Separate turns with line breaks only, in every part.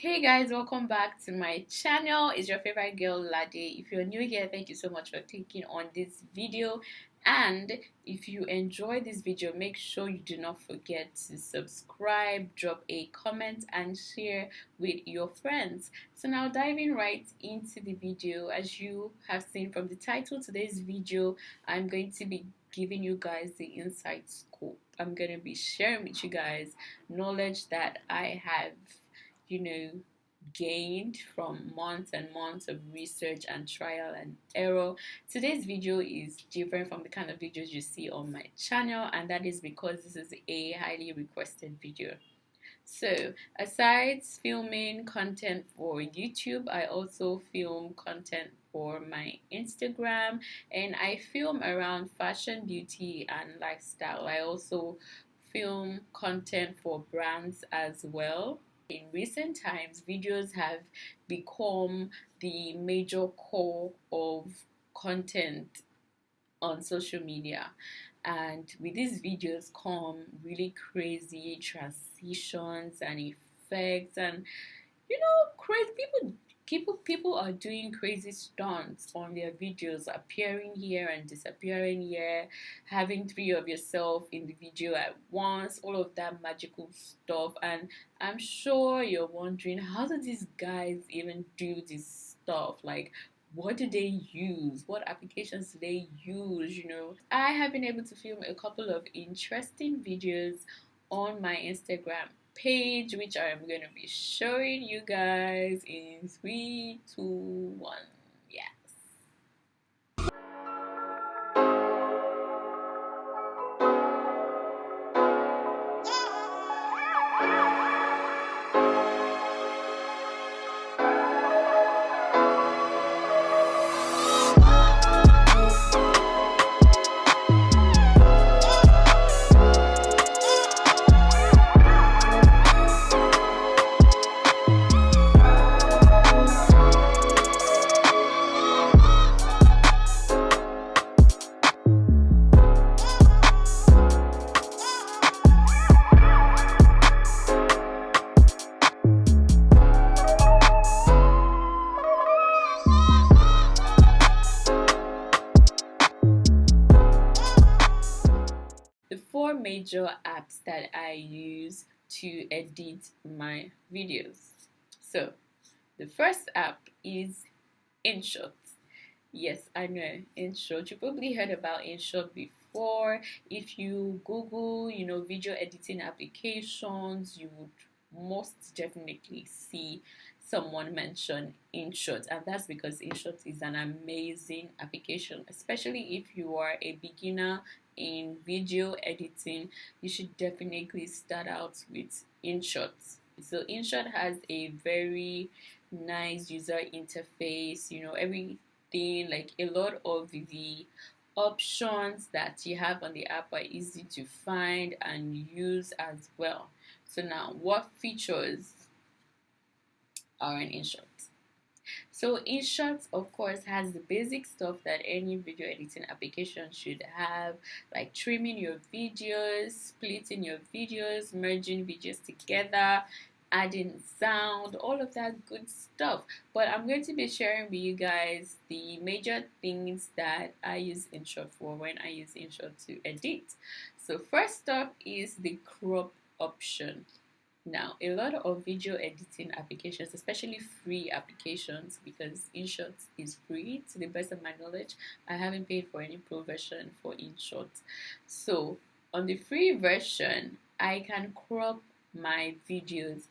Hey guys, welcome back to my channel. It's your favorite girl Lade. If you're new here, thank you so much for clicking on this video, and if you enjoy this video, make sure you do not forget to subscribe, drop a comment and share with your friends. So now diving right into the video, as you have seen from the title, today's video I'm going to be giving you guys the inside scoop. I'm going to be sharing with you guys knowledge that I have gained from months and months of research and trial and error. Today's video is different from the kind of videos you see on my channel, and that is because this is a highly requested video. So aside filming content for YouTube, I also film content for my Instagram, and I film around fashion, beauty and lifestyle. I also film content for brands as well. In recent times, videos have become the major core of content on social media, and with these videos come really crazy transitions and effects, and crazy people are doing crazy stunts on their videos, appearing here and disappearing here, having three of yourself in the video at once, all of that magical stuff. And I'm sure you're wondering, how do these guys even do this stuff? Like, what do they use? What applications do they use? I have been able to film a couple of interesting videos on my Instagram page, which I am going to be showing you guys in 3, 2, 1. Yeah. The four major apps that I use to edit my videos. So the first app is Inshot. Yes, I know Inshot. You probably heard about Inshot before. If you Google, video editing applications, you would most definitely see someone mention Inshot, and that's because Inshot is an amazing application, especially if you are a beginner in video editing. You should definitely start out with Inshot. So Inshot has a very nice user interface, everything, like a lot of the options that you have on the app are easy to find and use as well. So now, what features are in Inshot? So Inshot, of course, has the basic stuff that any video editing application should have, like trimming your videos, splitting your videos, merging videos together, adding sound, all of that good stuff. But I'm going to be sharing with you guys the major things that I use Inshot for when I use Inshot to edit. So first up is the crop option. Now, a lot of video editing applications, especially free applications, because Inshot is free to the best of my knowledge. I haven't paid for any pro version for Inshot. So on the free version, I can crop my videos.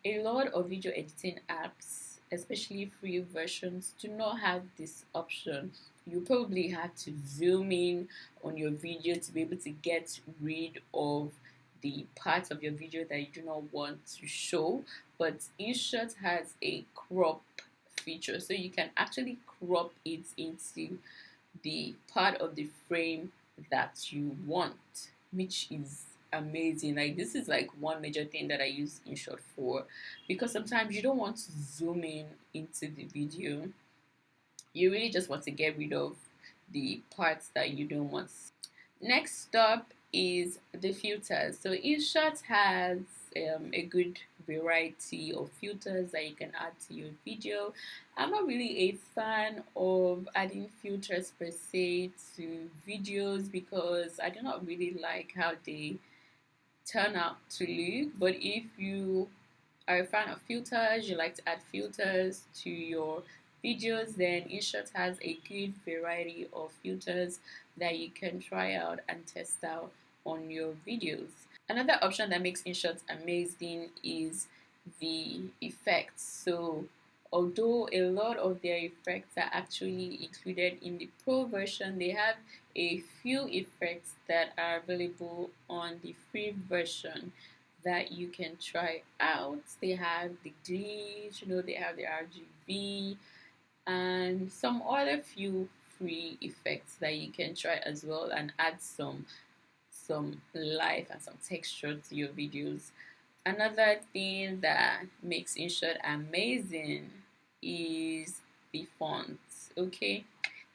A lot of video editing apps, especially free versions, do not have this option. You probably have to zoom in on your video to be able to get rid of the parts of your video that you do not want to show. But Inshot has a crop feature, so you can actually crop it into the part of the frame that you want, which is amazing. Like, this is like one major thing that I use Inshot for, because sometimes you don't want to zoom in into the video. You really just want to get rid of the parts that you don't want. Next up is the filters. So Inshot has a good variety of filters that you can add to your video. I'm not really a fan of adding filters per se to videos because I do not really like how they turn out to look. But if you are a fan of filters, you like to add filters to your videos, then Inshot has a good variety of filters that you can try out and test out on your videos. Another option that makes Inshot amazing is the effects. So although a lot of their effects are actually included in the pro version, they have a few effects that are available on the free version that you can try out. They have the glitch, they have the RGB, and some other few free effects that you can try as well, and add some life and some texture to your videos. Another thing that makes Inshot amazing is the fonts. Okay,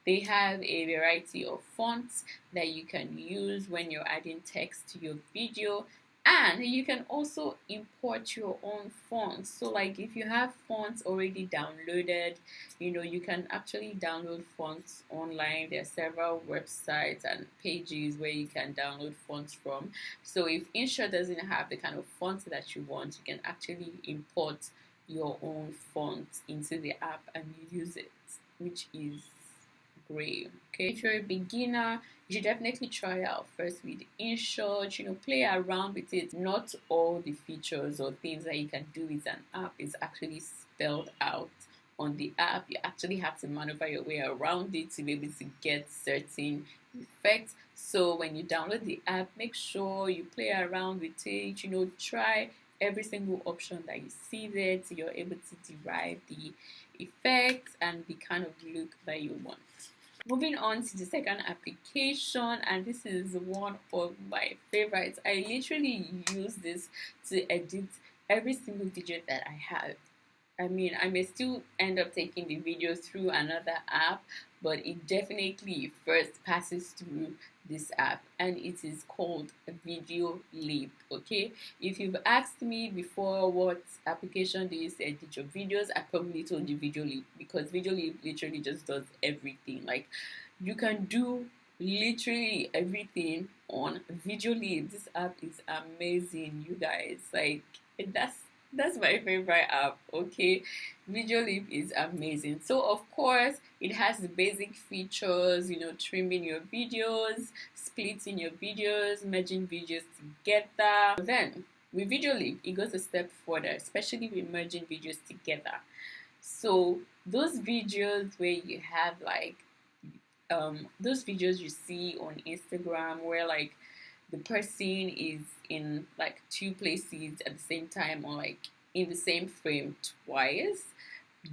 they have a variety of fonts that you can use when you're adding text to your video, and you can also import your own fonts. So like if you have fonts already downloaded, you can actually download fonts online. There are several websites and pages where you can download fonts from. So if Inshot doesn't have the kind of fonts that you want, you can actually import your own font into the app and use it, which is great. Okay, if you're a beginner, you should definitely try out first with Inshot. Play around with it. Not all the features or things that you can do with an app is actually spelled out on the app. You actually have to maneuver your way around it to be able to get certain effects. So when you download the app, make sure you play around with it. Try every single option that you see there till you're able to derive the effects and the kind of look that you want. Moving on to the second application, and this is one of my favorites. I literally use this to edit every single video that I have. I mean, I may still end up taking the video through another app, but it definitely first passes through this app, and it is called Video Leap. Okay, if you've asked me before what application do you use to edit your videos, I probably told you Video Leap, because Video Leap literally just does everything. Like, you can do literally everything on Video Leap. This app is amazing, you guys. Like, that's my favorite app. Okay, Video Leap is amazing. So of course it has the basic features, trimming your videos, splitting your videos, merging videos together. Then with Video Leap, it goes a step further, especially with merging videos together. So those videos where you have like those videos you see on Instagram where like the person is in like two places at the same time, or like in the same frame twice,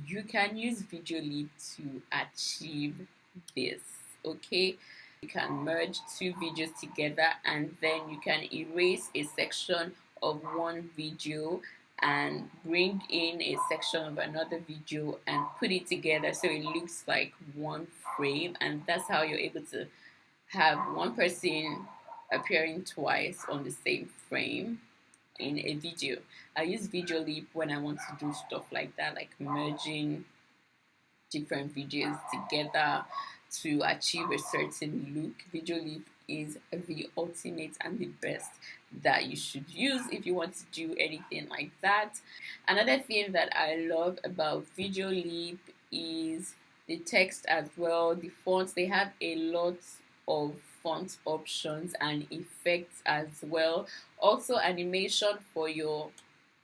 you can use Video Leap to achieve this. Okay, you can merge two videos together, and then you can erase a section of one video and bring in a section of another video and put it together so it looks like one frame, and that's how you're able to have one person appearing twice on the same frame in a video. I use Video Leap when I want to do stuff like that, like merging different videos together to achieve a certain look. Video Leap is the ultimate and the best that you should use if you want to do anything like that. Another thing that I love about Video Leap is the text as well. The fonts, they have a lot of font options and effects as well. Also animation for your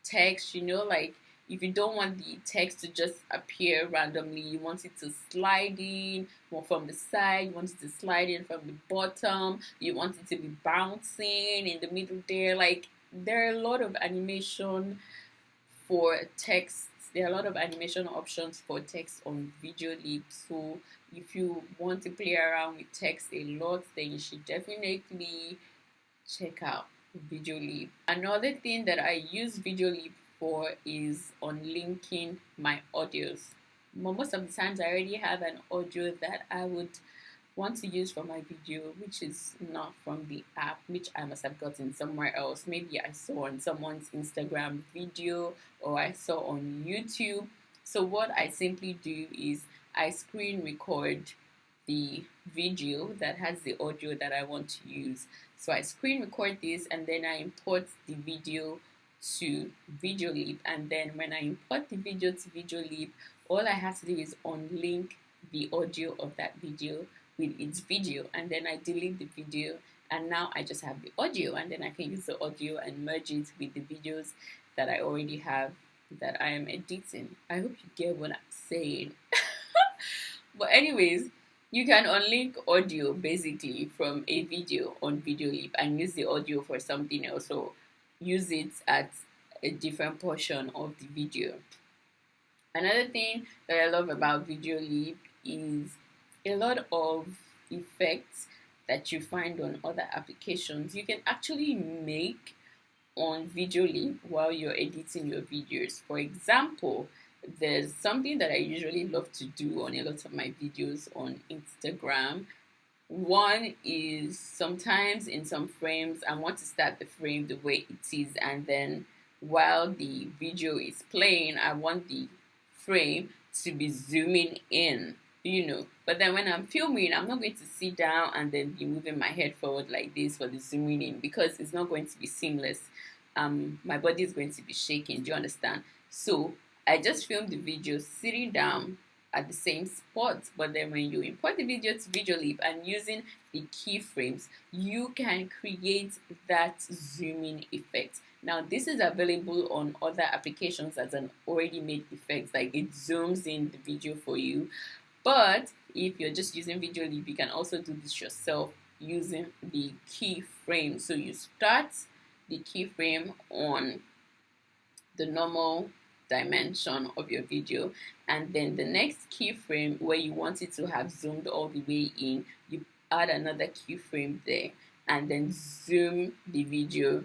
text, like if you don't want the text to just appear randomly, you want it to slide in from the side, you want it to slide in from the bottom, you want it to be bouncing in the middle there. Like, there are a lot of animation for text. There are a lot of animation options for text on Video Leap. So if you want to play around with text a lot, then you should definitely check out Video Leap. Another thing that I use Video Leap for is on linking my audios. Most of the times I already have an audio that I would want to use for my video, which is not from the app, which I must have gotten somewhere else. Maybe I saw on someone's Instagram video or I saw on YouTube. So what I simply do is I screen record the video that has the audio that I want to use. So I screen record this and then I import the video to VideoLib, and then when I import the video to VideoLib, all I have to do is unlink the audio of that video with its video, and then I delete the video, and now I just have the audio, and then I can use the audio and merge it with the videos that I already have that I am editing. I hope you get what I'm saying. But anyways, you can unlink audio basically from a video on VideoLib and use the audio for something else, or use it at a different portion of the video. Another thing that I love about VideoLib is a lot of effects that you find on other applications you can actually make on VideoLib while you're editing your videos. For example, there's something that I usually love to do on a lot of my videos on Instagram. One is sometimes in some frames I want to start the frame the way it is, and then while the video is playing I want the frame to be zooming in, but then when I'm filming I'm not going to sit down and then be moving my head forward like this for the zooming in, because it's not going to be seamless. My body is going to be shaking, do you understand? So I just filmed the video sitting down at the same spot, but then when you import the video to VideoLib and using the keyframes, you can create that zooming effect. Now this is available on other applications as an already made effect, like it zooms in the video for you. But if you're just using VideoLib, you can also do this yourself using the keyframe. So you start the keyframe on the normal dimension of your video, and then the next keyframe where you want it to have zoomed all the way in, you add another keyframe there and then zoom the video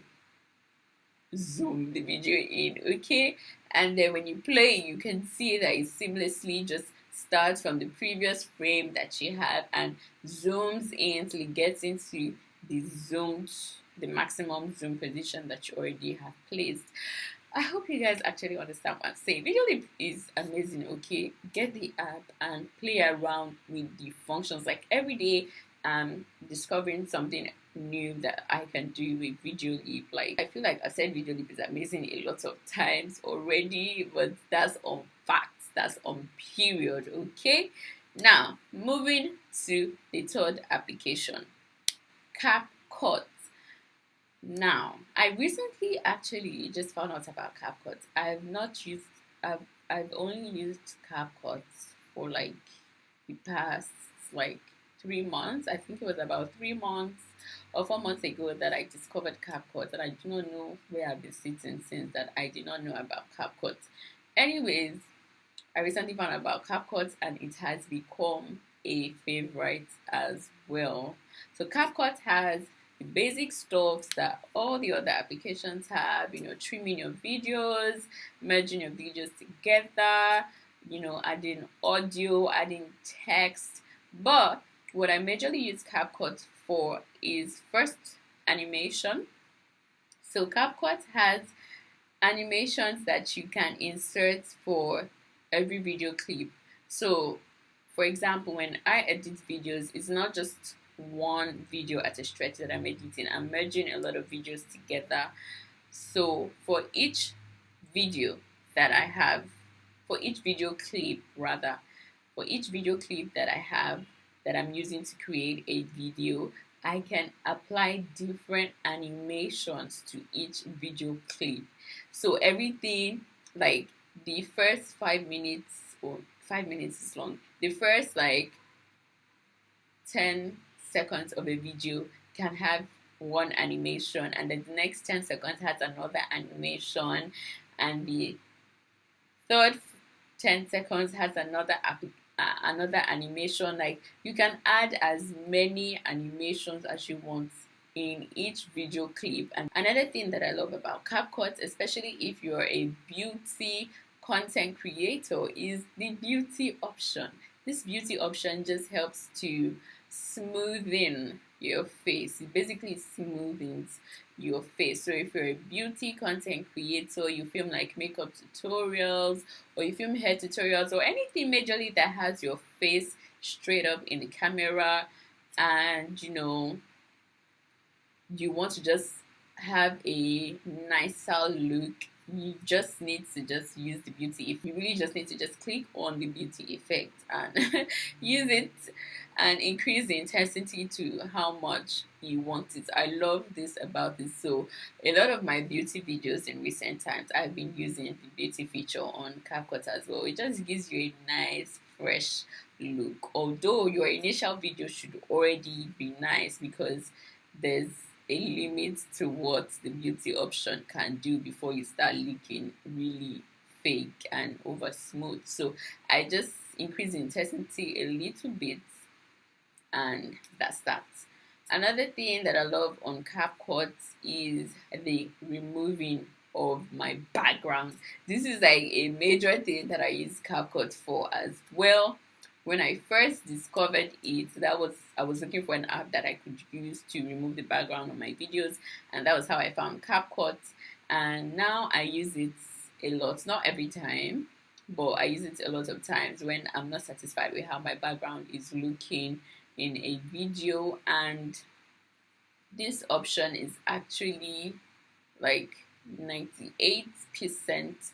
in, okay? And then when you play, you can see that it seamlessly just starts from the previous frame that you have and zooms in till it gets into the maximum zoom position that you already have placed. I hope you guys actually understand what I'm saying. VideoLib is amazing, okay? Get the app and play around with the functions. Like every day, I'm discovering something new that I can do with VideoLib. Like I feel like I said VideoLib is amazing a lot of times already, but that's on facts, that's on period, okay? Now, moving to the third application, CapCut. Now, I recently actually just found out about CapCut. I've only used CapCut for like the past like 3 months. I think it was about 3 months or 4 months ago that I discovered CapCut, and I do not know where I've been sitting since that I did not know about CapCut. Anyways, I recently found out about CapCut and it has become a favorite as well. So CapCut has the basic stuff that all the other applications have, trimming your videos, merging your videos together, adding audio, adding text. But what I majorly use CapCut for is first animation. So CapCut has animations that you can insert for every video clip. So for example, when I edit videos, it's not just one video at a stretch that I'm editing. I'm merging a lot of videos together. So for each video that I have, for each video clip that I have that I'm using to create a video, I can apply different animations to each video clip. So everything, like the first 5 minutes, or 5 minutes is long, the first like 10 seconds of a video can have one animation, and then the next 10 seconds has another animation, and the third 10 seconds has another animation. Like you can add as many animations as you want in each video clip. And another thing that I love about CapCut, especially if you're a beauty content creator, is the beauty option. This beauty option just helps to smoothing your face. It basically smoothens your face. So if you're a beauty content creator, you film like makeup tutorials, or you film hair tutorials, or anything majorly that has your face straight up in the camera, and you want to just have a nicer look, you just need to just use the beauty. If you really just need to just click on the beauty effect and use it and increase the intensity to how much you want it. I love this about this. So a lot of my beauty videos in recent times, I've been using the beauty feature on CapCut as well. It just gives you a nice fresh look, although your initial video should already be nice, because there's a limit to what the beauty option can do before you start looking really fake and over smooth. So I just increase the intensity a little bit, and that's that. Another thing that I love on CapCut is the removing of my background. This is like a major thing that I use CapCut for as well. When I first discovered it, I was looking for an app that I could use to remove the background of my videos, and that was how I found CapCut. And now I use it a lot, not every time, but I use it a lot of times when I'm not satisfied with how my background is looking in a video. And this option is actually like 98%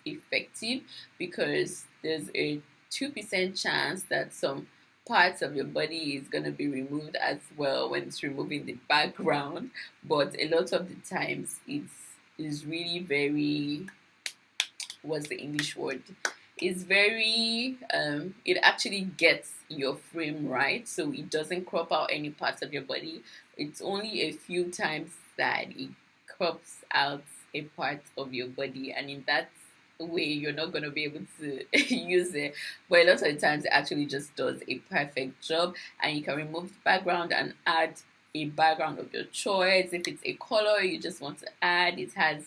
effective, because there's a 2% chance that some parts of your body is going to be removed as well when it's removing the background. But a lot of the times it's really very, what's the English word, it's very it actually gets your frame right, so it doesn't crop out any parts of your body. It's only a few times that it crops out a part of your body, and in that way you're not going to be able to use it. But a lot of the times it actually just does a perfect job, and you can remove the background and add a background of your choice. If it's a color you just want to add, it has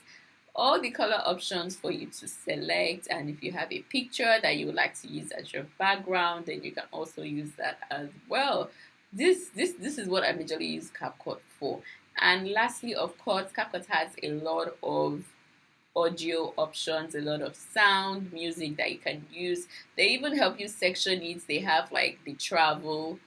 all the color options for you to select. And if you have a picture that you would like to use as your background, then you can also use that as well. This is what I majorly use CapCut for. And lastly, of course, CapCut has a lot of audio options, a lot of sound, music that you can use. They even help you section it. They have like the travel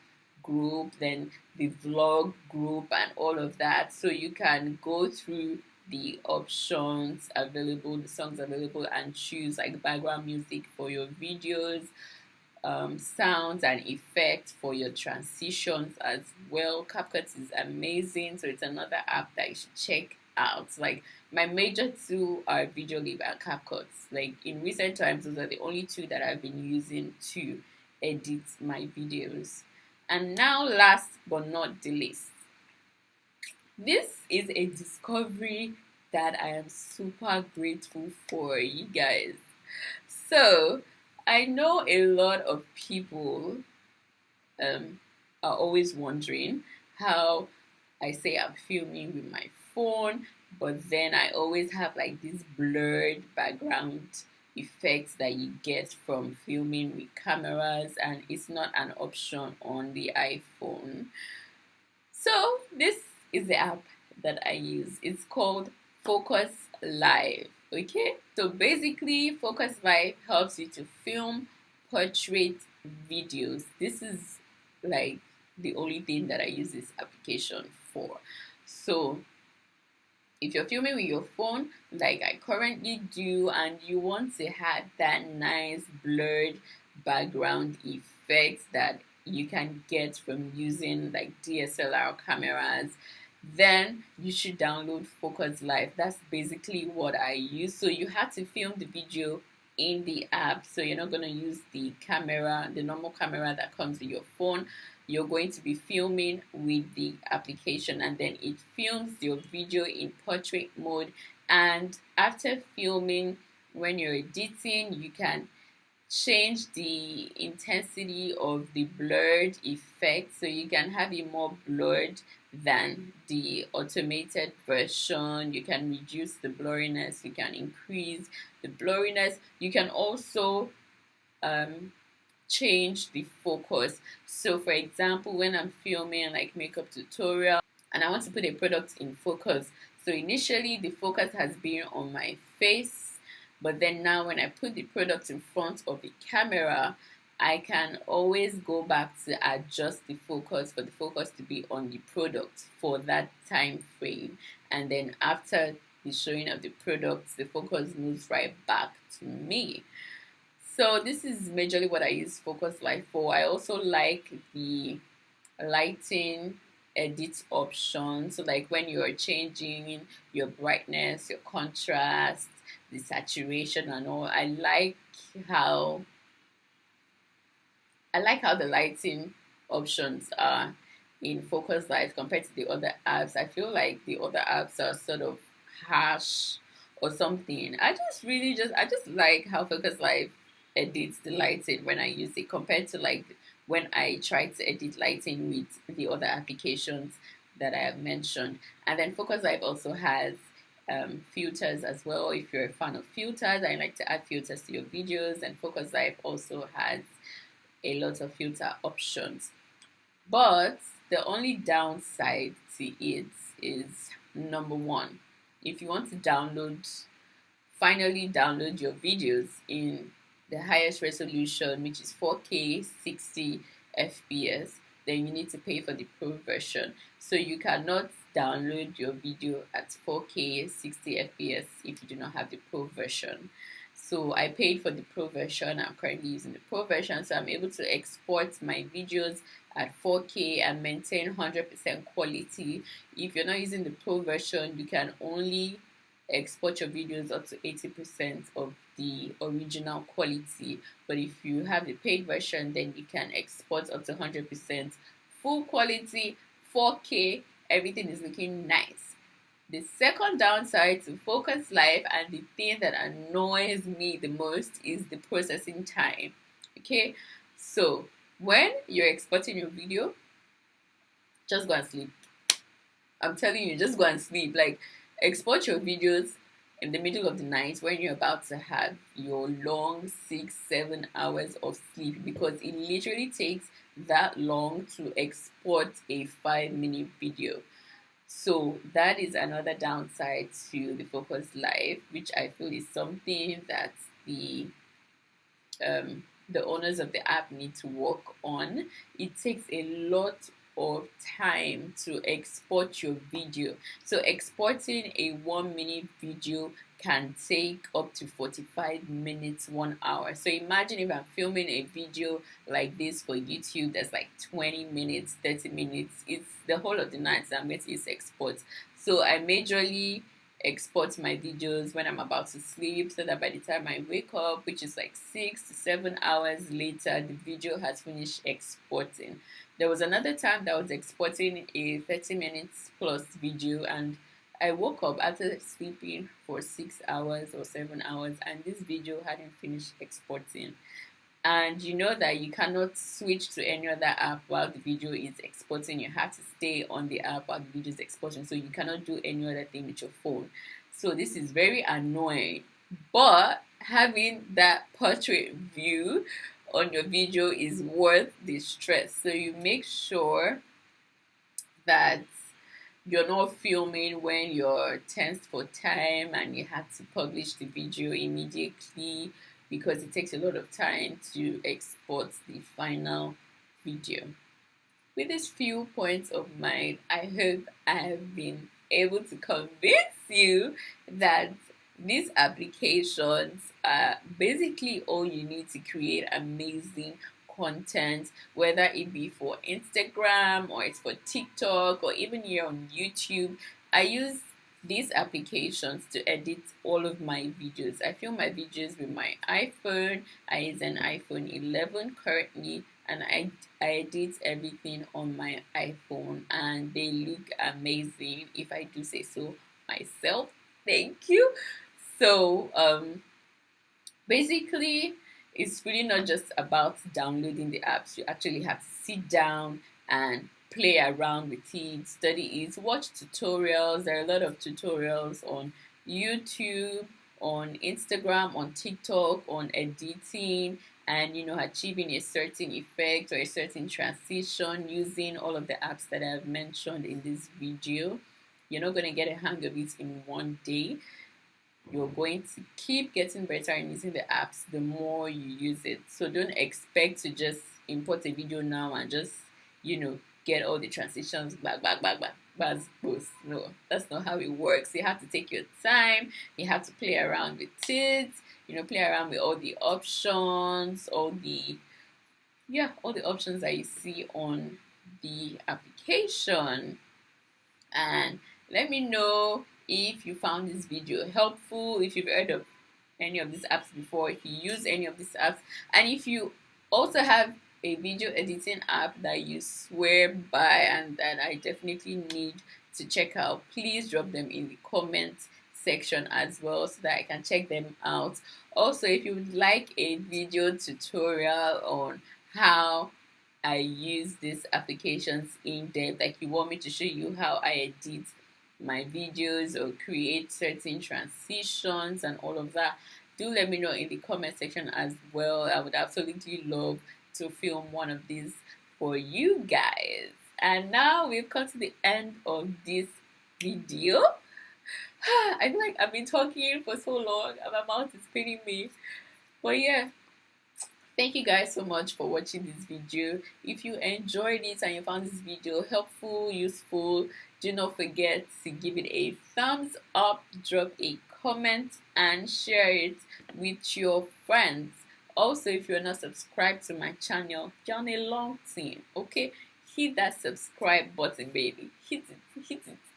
group, then the vlog group, and all of that. So you can go through the options available, the songs available, and choose like background music for your videos, sounds and effects for your transitions as well. CapCut is amazing, so it's another app that you should check out. Like my major two are VideoLib and CapCut. Like in recent times, those are the only two that I've been using to edit my videos. And now, last but not the least, this is a discovery that I am super grateful for, you guys. So I know a lot of people are always wondering how I say I'm filming with my phone, but then I always have like this blurred background effects that you get from filming with cameras, and it's not an option on the iPhone. So this is the app that I use. It's called Focus Live. Okay, so basically Focus Live helps you to film portrait videos. This is like the only thing that I use this application for. So if you're filming with your phone like I currently do, and you want to have that nice blurred background effects that you can get from using like DSLR cameras, then you should download Focus Live. That's basically what I use. So you have to film the video in the app, so you're not going to use the camera, the normal camera that comes with your phone. You're going to be filming with the application, and then it films your video in portrait mode. And after filming, when you're editing, you can change the intensity of the blurred effect, so you can have it more blurred than the automated version. You can reduce the blurriness, you can increase the blurriness. You can also change the focus. So for example, when I'm filming like makeup tutorial and I want to put a product in focus, so initially the focus has been on my face, but then now when I put the product in front of the camera, I can always go back to adjust the focus for the focus to be on the product for that time frame, and then after the showing of the product, the focus moves right back to me. So this is majorly what I use Focus Light for. I also like the lighting edit option. So like when you're changing your brightness, your contrast, the saturation and all, how I like how the lighting options are in Focus Light compared to the other apps. I feel like the other apps are sort of harsh or something. I just like how Focus Light edits the lighting when I use it compared to like when I try to edit lighting with the other applications that I have mentioned. And then Focus Light also has filters as well. If you're a fan of filters, I like to add filters to your videos, and Focus Light also has a lot of filter options. But the only downside to it is number one, if you want to finally download your videos in the highest resolution, which is 4K 60 FPS, then you need to pay for the pro version. So you cannot download your video at 4K 60 FPS if you do not have the pro version. So I paid for the pro version. I'm currently using the pro version, so I'm able to export my videos at 4K and maintain 100% quality. If you're not using the pro version, you can only export your videos up to 80% of the original quality. But if you have the paid version, then you can export up to 100% full quality, 4K. Everything is looking nice. The second downside to Focus Live, and the thing that annoys me the most, is the processing time. Okay, so when you're exporting your video, just go and sleep. I'm telling you, just go and sleep. Like, export your videos in the middle of the night when you're about to have your long 6-7 hours of sleep, because it literally takes that long to export a 5-minute video. So that is another downside to the Focus Live, which I feel is something that the owners of the app need to work on. It takes a lot of time to export your video. So exporting a 1-minute video can take up to 45 minutes, 1 hour. So imagine if I'm filming a video like this for YouTube that's like 20 minutes, 30 minutes. It's the whole of the night that I'm going to use export. So I majorly export my videos when I'm about to sleep, so that by the time I wake up, which is like 6 to 7 hours later, the video has finished exporting. There was another time that I was exporting a 30 minutes plus video, and I woke up after sleeping for 6 hours or 7 hours, and this video hadn't finished exporting. And you know that you cannot switch to any other app while the video is exporting. You have to stay on the app while the video is exporting, so you cannot do any other thing with your phone. So this is very annoying, but having that portrait view on your video is worth the stress. So you make sure that you're not filming when you're tense for time and you have to publish the video immediately, because it takes a lot of time to export the final video. With these few points of mine, I hope I have been able to convince you that these applications are basically all you need to create amazing content, whether it be for Instagram or it's for TikTok or even here on YouTube. I use these applications to edit all of my videos. I film my videos with my iPhone. I use an iPhone 11 currently, and I edit everything on my iPhone, and they look amazing, if I do say so myself. Thank you. So basically, it's really not just about downloading the apps. You actually have to sit down and play around with it, study it, watch tutorials. There are a lot of tutorials on YouTube, on Instagram, on TikTok, on editing, and achieving a certain effect or a certain transition using all of the apps that I've mentioned in this video. You're not going to get a hang of it in one day. You're going to keep getting better in using the apps the more you use it. So don't expect to just import a video now and just get all the transitions back. No, that's not how it works. You have to take your time. You have to play around with it. Play around with all the options, all the options that you see on the application. And let me know if you found this video helpful, if you've heard of any of these apps before, if you use any of these apps, and if you also have a video editing app that you swear by and that I definitely need to check out, please drop them in the comment section as well so that I can check them out. Also, if you would like a video tutorial on how I use these applications in depth, like you want me to show you how I edit my videos or create certain transitions and all of that, do let me know in the comment section as well. I would absolutely love to film one of these for you guys. And now we've come to the end of this video. I feel like I've been talking for so long and my mouth is paining me. But yeah, thank you guys so much for watching this video. If you enjoyed it and you found this video helpful, useful, do not forget to give it a thumbs up, drop a comment, and share it with your friends. Also, if you're not subscribed to my channel, you're on a long team, okay? Hit that subscribe button, baby. Hit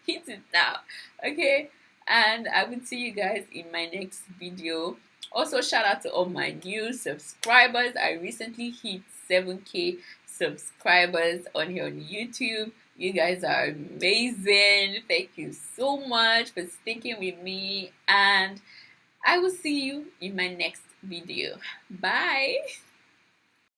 it now, okay? And I will see you guys in my next video. Also, shout out to all my new subscribers. I recently hit 7K subscribers on here on YouTube. You guys are amazing. Thank you so much for sticking with me, and I will see you in my next video. Bye.